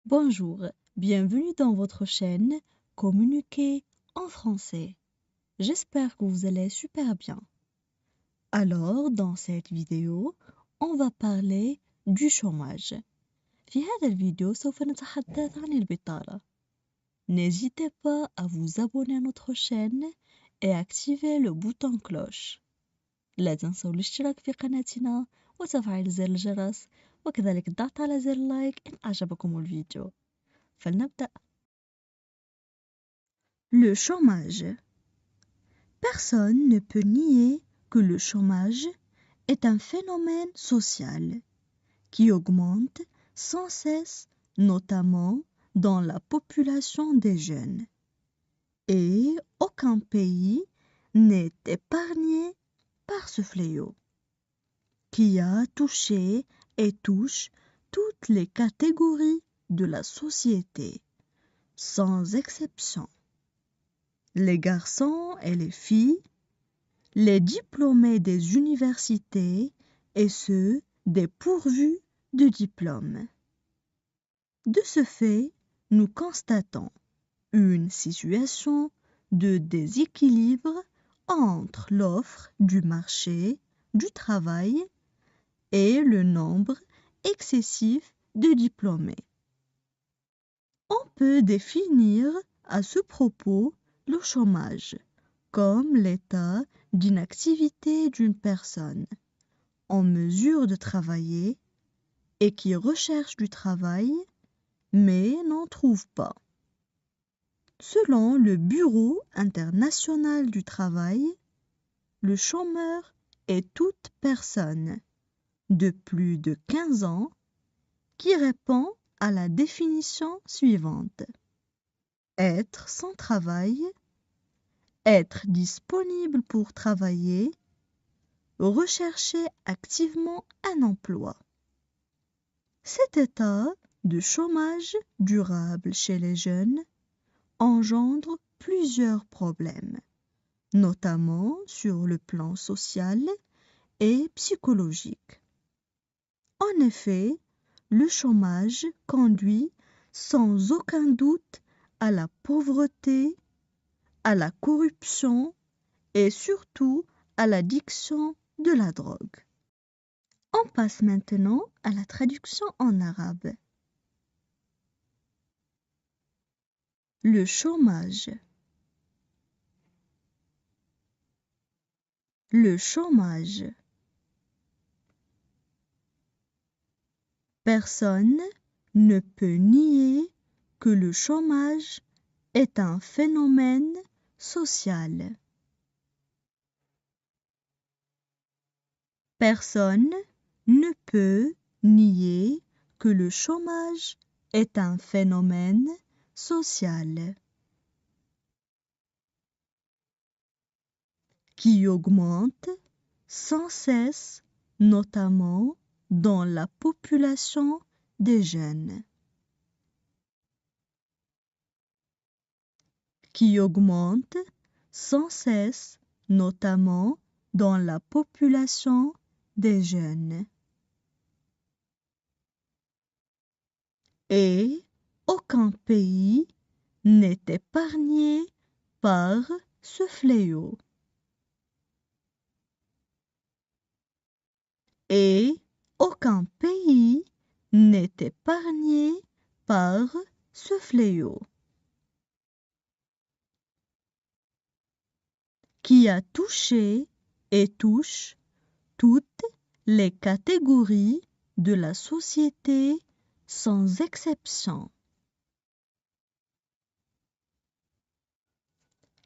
Bonjour, bienvenue dans votre chaîne Communiquer en français. J'espère que vous allez super bien. Alors, dans cette vidéo, on va parler du chômage. في هذا الفيديو سوف نتحدث عن البطالة. N'hésitez pas à vous abonner à notre chaîne et activer le bouton cloche. لا تنسوا الاشتراك في قناتنا وتفعيل زر الجرس وكذلك الضغط على زر لايك إن أعجبكم الفيديو. فلنبدأ. Le chômage. Personne ne peut nier que le chômage est un phénomène social qui augmente sans cesse, notamment dans la population des jeunes. Et aucun pays n'est épargné par ce fléau, qui a touché et touche toutes les catégories de la société, sans exception. Les garçons et les filles, les diplômés des universités et ceux dépourvus de diplôme. De ce fait, nous constatons une situation de déséquilibre entre l'offre du marché du travail et le nombre excessif de diplômés. On peut définir à ce propos le chômage comme l'état d'inactivité d'une personne en mesure de travailler et qui recherche du travail mais n'en trouve pas. Selon le Bureau international du travail, le chômeur est toute personne de plus de 15 ans qui répond à la définition suivante: être sans travail, être disponible pour travailler, rechercher activement un emploi. Cet état de chômage durable chez les jeunes engendre plusieurs problèmes, notamment sur le plan social et psychologique. En effet, le chômage conduit sans aucun doute à la pauvreté, à la corruption et surtout à l'addiction de la drogue. On passe maintenant à la traduction en arabe. Le chômage. Le chômage. Personne ne peut nier que le chômage est un phénomène social. Personne ne peut nier que le chômage est un phénomène social qui augmente sans cesse, notamment dans la population des jeunes. Qui augmente sans cesse, notamment dans la population des jeunes. Et aucun pays n'est épargné par ce fléau. Et aucun pays n'est épargné par ce fléau, qui a touché et touche toutes les catégories de la société sans exception.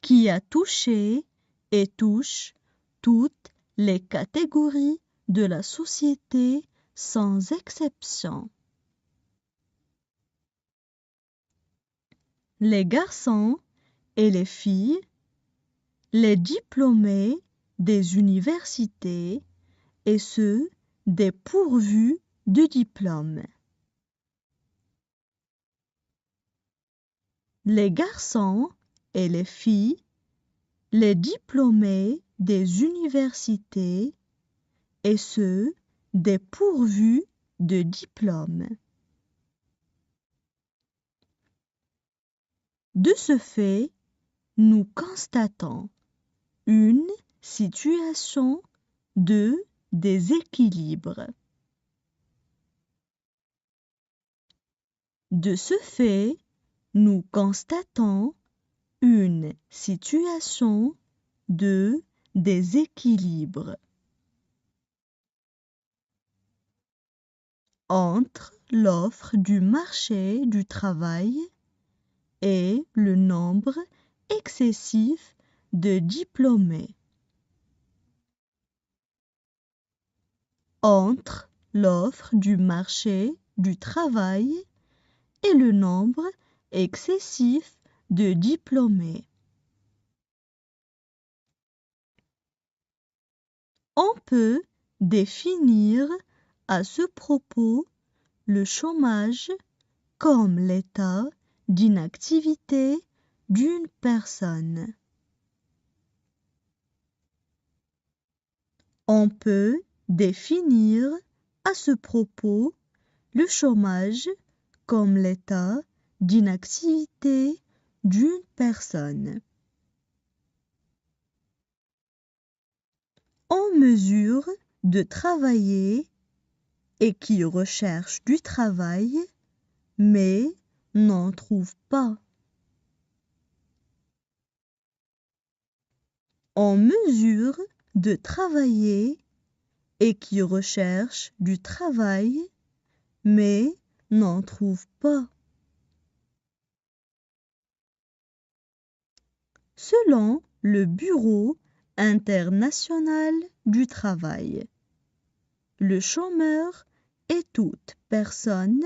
Qui a touché et touche toutes les catégories de la société sans exception. Les garçons et les filles, les diplômés des universités et ceux dépourvus de diplôme. Les garçons et les filles, les diplômés des universités et ceux dépourvus de diplôme. De ce fait, nous constatons une situation de déséquilibre. De ce fait, nous constatons une situation de déséquilibre entre l'offre du marché du travail et le nombre excessif de diplômés. Entre l'offre du marché du travail et le nombre excessif de diplômés. On peut définir à ce propos le chômage comme l'état d'inactivité d'une personne. On peut définir à ce propos le chômage comme l'état d'inactivité d'une personne. En mesure de travailler et qui recherche du travail mais n'en trouve pas. En mesure de travailler et qui recherche du travail mais n'en trouve pas. Selon le Bureau international du travail, le chômeur est toute personne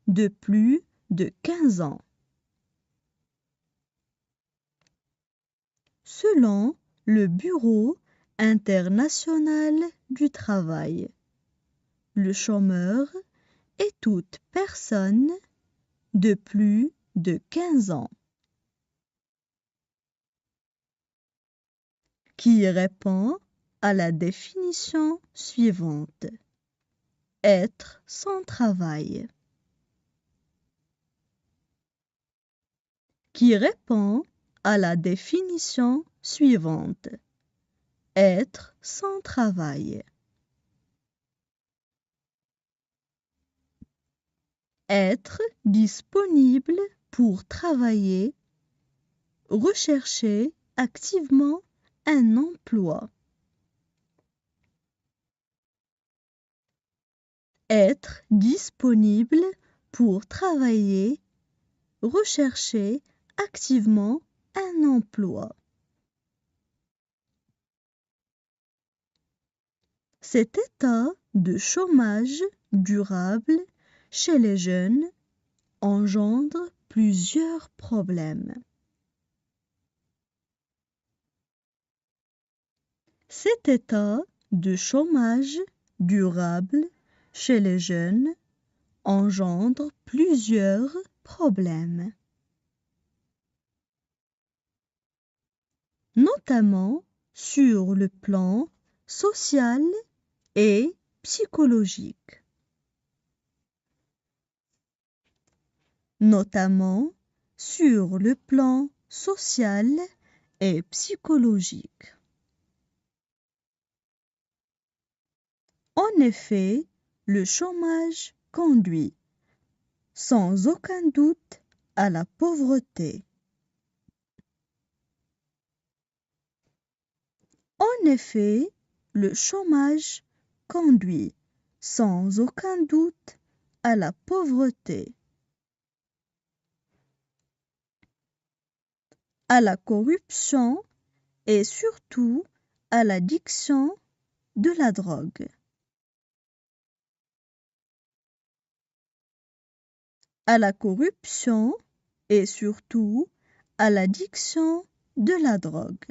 de plus de 15 ans. Selon le Bureau international du travail, le chômeur est toute personne de plus de 15 ans qui répond à la définition suivante. Être sans travail. Qui répond à la définition suivante. Être sans travail. Être disponible pour travailler. Rechercher activement un emploi. Être disponible pour travailler. Rechercher activement un emploi. Cet état de chômage durable chez les jeunes engendre plusieurs problèmes. Cet état de chômage durable chez les jeunes engendre plusieurs problèmes, notamment sur le plan social et psychologique. Notamment sur le plan social et psychologique. En effet, le chômage conduit sans aucun doute à la pauvreté. En effet, le chômage conduit sans aucun doute à la pauvreté, à la corruption et surtout à l'addiction de la drogue. À la corruption et surtout à l'addiction de la drogue.